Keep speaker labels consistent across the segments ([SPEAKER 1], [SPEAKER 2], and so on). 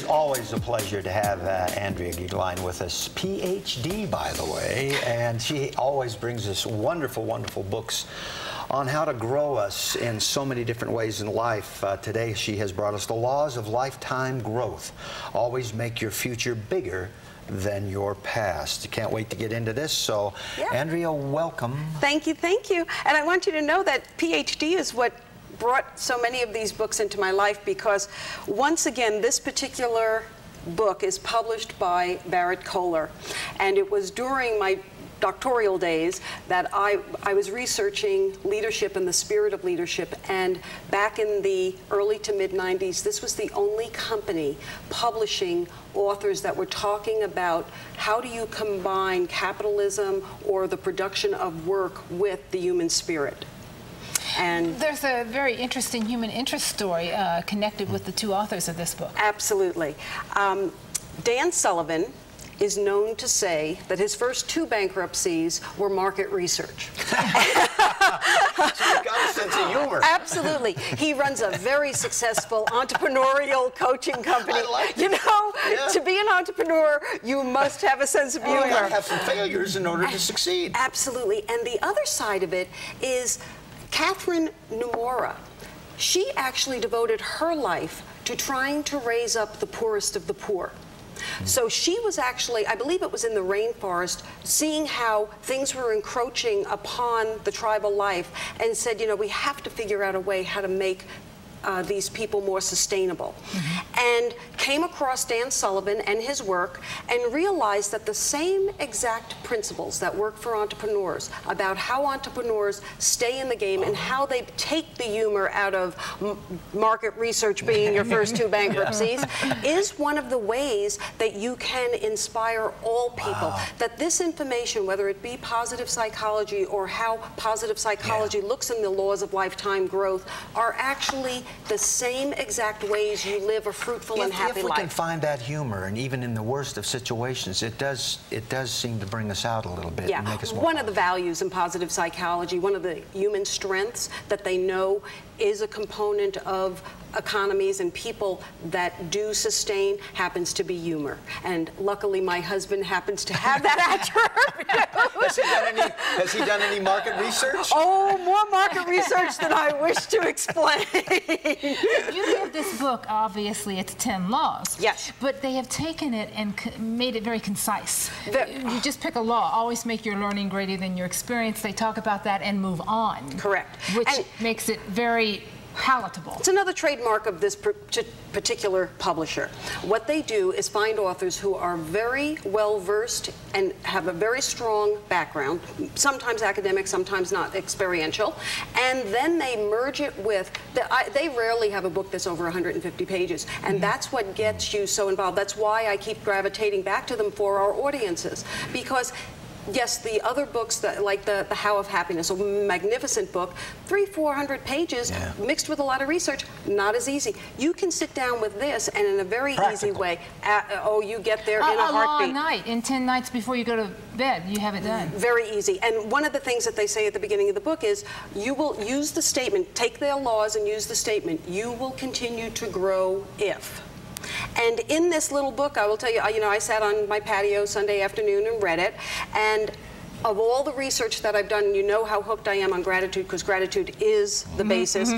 [SPEAKER 1] always a pleasure to have Andrea Goeglein with us, PhD, by the way, and she always brings us wonderful, wonderful books on how to grow us in so many different ways in life. Today she has brought us The Laws of Lifetime Growth. Always make your future bigger than your past. Can't wait to get into this. So, yeah. Andrea, welcome.
[SPEAKER 2] Thank you, thank you. And I want you to know that PhD is what brought so many of these books into my life, because once again, this particular book is published by Barrett Kohler, and it was during my doctoral days that I was researching leadership and the spirit of leadership, and back in the early to mid-90s, this was the only company publishing authors that were talking about how do you combine capitalism or the production of work with the human spirit. And
[SPEAKER 3] there's a very interesting human interest story connected with the two authors of this book.
[SPEAKER 2] Absolutely. Dan Sullivan is known to say that his first 2 bankruptcies were market research.
[SPEAKER 1] So you've got a sense of humor.
[SPEAKER 2] Absolutely. He runs a very successful entrepreneurial coaching company.
[SPEAKER 1] I like
[SPEAKER 2] you know,
[SPEAKER 1] yeah.
[SPEAKER 2] To be an entrepreneur, you must have a sense of humor.
[SPEAKER 1] You gotta have some failures in order to succeed.
[SPEAKER 2] Absolutely. And the other side of it is Catherine Nomura. She actually devoted her life to trying to raise up the poorest of the poor. So she was actually, I believe it was in the rainforest, seeing how things were encroaching upon the tribal life, and said, you know, we have to figure out a way how to make these people more sustainable. And came across Dan Sullivan and his work and realized that the same exact principles that work for entrepreneurs about how entrepreneurs stay in the game and how they take the humor out of market research being your first 2 bankruptcies is one of the ways that you can inspire all people. That this information, whether it be positive psychology or how positive psychology looks in the laws of lifetime growth, are actually the same exact ways you live a fruitful and happy life.
[SPEAKER 1] If we can find that humor, and even in the worst of situations, it does seem to bring us out a little bit.
[SPEAKER 2] Yeah,
[SPEAKER 1] and make us more
[SPEAKER 2] one of the values in positive psychology, one of the human strengths that they know is a component of economies and people that do sustain happens to be humor. And luckily my husband happens to have that attribute.
[SPEAKER 1] Has he done any market research?
[SPEAKER 2] Oh, more market research than I wish to explain.
[SPEAKER 3] You give this book, obviously, it's 10 laws.
[SPEAKER 2] Yes.
[SPEAKER 3] But they have taken it and made it very concise. You just pick a law. Always make your learning greater than your experience. They talk about that and move on.
[SPEAKER 2] Correct.
[SPEAKER 3] Which makes it very palatable.
[SPEAKER 2] It's another trademark of this particular publisher. What they do is find authors who are very well versed and have a very strong background, sometimes academic, sometimes not experiential, and then they merge it with, they rarely have a book that's over 150 pages, and that's what gets you so involved. That's why I keep gravitating back to them for our audiences, because yes, the other books, like the How of Happiness, a magnificent book, 300-400 pages, mixed with a lot of research, not as easy. You can sit down with this and in a very easy way, you get there in a heartbeat.
[SPEAKER 3] A long night, in 10 nights before you go to bed, you have it done.
[SPEAKER 2] Very easy. And one of the things that they say at the beginning of the book is, you will use the statement, take their laws and use the statement, you will continue to grow if. And in this little book, I will tell you, I sat on my patio Sunday afternoon and read it, and of all the research that I've done, you know how hooked I am on gratitude, because gratitude is the basis.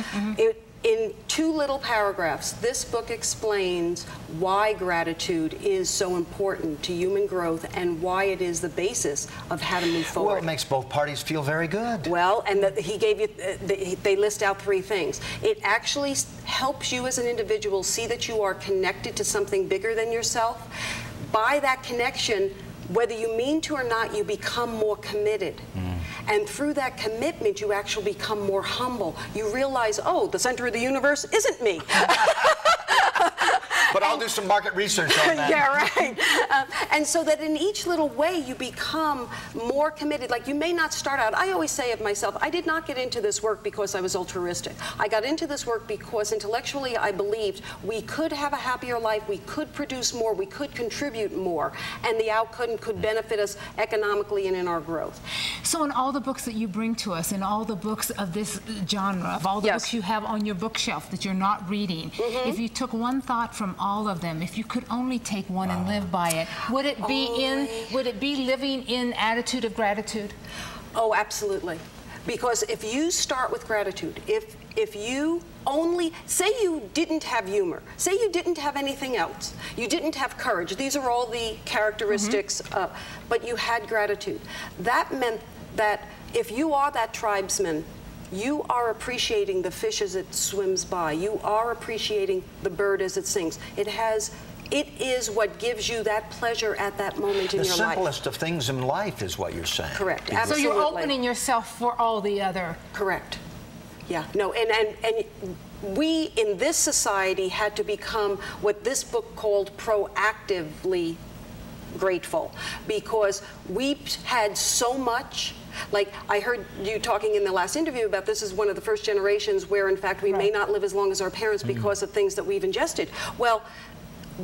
[SPEAKER 2] In 2 little paragraphs, this book explains why gratitude is so important to human growth and why it is the basis of how to move forward.
[SPEAKER 1] Well, it makes both parties feel very good.
[SPEAKER 2] Well, and he gave you, they list out 3 things. It actually helps you as an individual see that you are connected to something bigger than yourself. By that connection, whether you mean to or not, you become more committed. And through that commitment, you actually become more humble. You realize, oh, the center of the universe isn't me.
[SPEAKER 1] But I'll do some market research on that.
[SPEAKER 2] Yeah, right. And so that in each little way, you become more committed. Like, you may not start out, I always say of myself, I did not get into this work because I was altruistic. I got into this work because intellectually I believed we could have a happier life, we could produce more, we could contribute more, and the outcome could benefit us economically and in our growth.
[SPEAKER 3] So in all the books that you bring to us, in all the books of this genre, of all the books you have on your bookshelf that you're not reading, if you took one thought from all of them, if you could only take one and live by it, would it be living in attitude of gratitude?
[SPEAKER 2] Oh, absolutely. Because if you start with gratitude, if you only, say you didn't have humor, say you didn't have anything else, you didn't have courage, these are all the characteristics, but you had gratitude. That meant that if you are that tribesman, you are appreciating the fish as it swims by. You are appreciating the bird as it sings. It is what gives you that pleasure at that moment in your life.
[SPEAKER 1] The simplest of things in life is what you're saying.
[SPEAKER 2] Correct. Absolutely.
[SPEAKER 3] So you're opening yourself for all the other.
[SPEAKER 2] Correct. Yeah. No. And we in this society had to become what this book called proactively grateful, because we had so much. Like I heard you talking in the last interview about this is one of the first generations where in fact we may not live as long as our parents because of things that we've ingested. Well,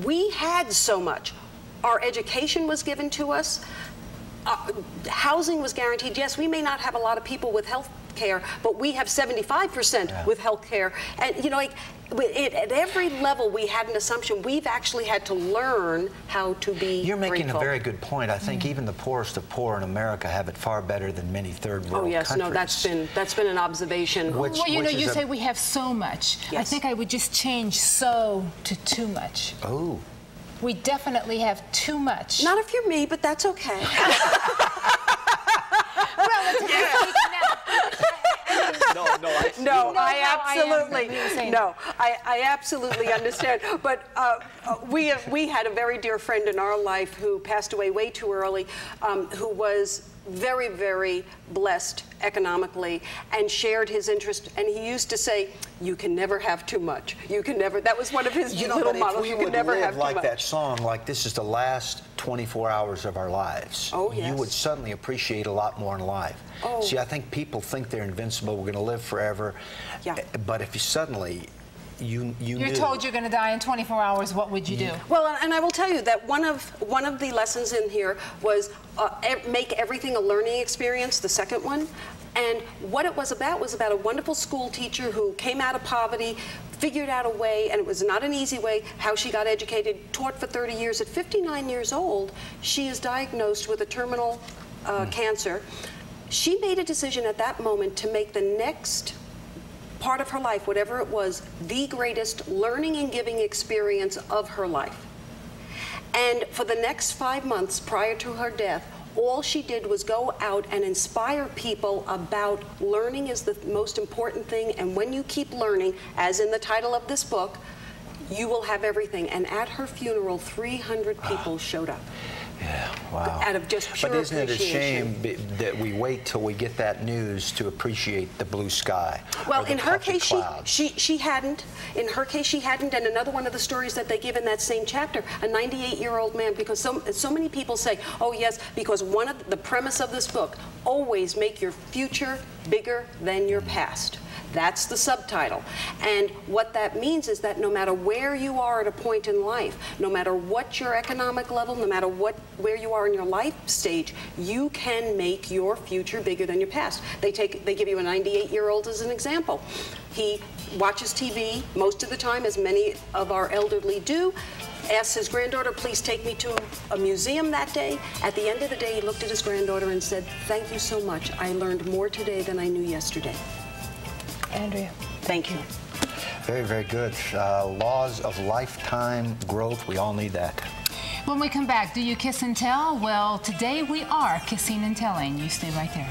[SPEAKER 2] we had so much. Our education was given to us. Housing was guaranteed. Yes, we may not have a lot of people with health care, but we have 75% with health care. And you know, like at every level we had an assumption. We've actually had to learn how to be
[SPEAKER 1] You're making
[SPEAKER 2] grateful.
[SPEAKER 1] a very good point. I think even the poorest of poor in America have it far better than many third world countries.
[SPEAKER 2] Oh yes, no, that's been an observation.
[SPEAKER 3] Well, you know, you say we have so much.
[SPEAKER 2] Yes.
[SPEAKER 3] I think I would just change so to too much.
[SPEAKER 1] Oh.
[SPEAKER 3] We definitely have too much.
[SPEAKER 2] Not if you're me, but that's okay. I absolutely understand. But we had a very dear friend in our life who passed away way too early, who was very, very blessed economically and shared his interest. And he used to say, "You can never have too much. You can never." That was one of his little models. You can never have too much.
[SPEAKER 1] Like that song, like this is the last 24 hours of our lives.
[SPEAKER 2] Oh, yes.
[SPEAKER 1] You would suddenly appreciate a lot more in life.
[SPEAKER 2] Oh.
[SPEAKER 1] See, I think people think they're invincible. We're going to live forever.
[SPEAKER 2] Yeah.
[SPEAKER 1] But if you suddenly you're
[SPEAKER 3] told you're going to die in 24 hours, what would you do?
[SPEAKER 2] Well, and I will tell you that one of the lessons in here was make everything a learning experience, the second one. And what it was about a wonderful school teacher who came out of poverty, figured out a way, and it was not an easy way, how she got educated, taught for 30 years. At 59 years old, she is diagnosed with a terminal cancer. She made a decision at that moment to make the next part of her life, whatever it was, the greatest learning and giving experience of her life. And for the next 5 months prior to her death, all she did was go out and inspire people about learning is the most important thing, and when you keep learning, as in the title of this book, you will have everything. And at her funeral, 300 people showed up.
[SPEAKER 1] Yeah, wow.
[SPEAKER 2] Out of just pure
[SPEAKER 1] appreciation. But isn't it a
[SPEAKER 2] appreciation.
[SPEAKER 1] shame that we wait till we get that news to appreciate the blue sky?
[SPEAKER 2] Well, in her case, she hadn't. In her case, she hadn't. And another one of the stories that they give in that same chapter, a 98-year-old man, because so many people say, oh yes, because one of the premise of this book, always make your future bigger than your past. That's the subtitle. And what that means is that no matter where you are at a point in life, no matter what your economic level, no matter where you are in your life stage, you can make your future bigger than your past. They give you a 98-year-old as an example. He watches TV most of the time, as many of our elderly do, asks his granddaughter, please take me to a museum that day. At the end of the day, he looked at his granddaughter and said, thank you so much. I learned more today than I knew yesterday.
[SPEAKER 3] Andrea.
[SPEAKER 2] Thank you.
[SPEAKER 1] Very, very good. Laws of lifetime growth. We all need that.
[SPEAKER 3] When we come back, do you kiss and tell? Well, today we are kissing and telling. You stay right there.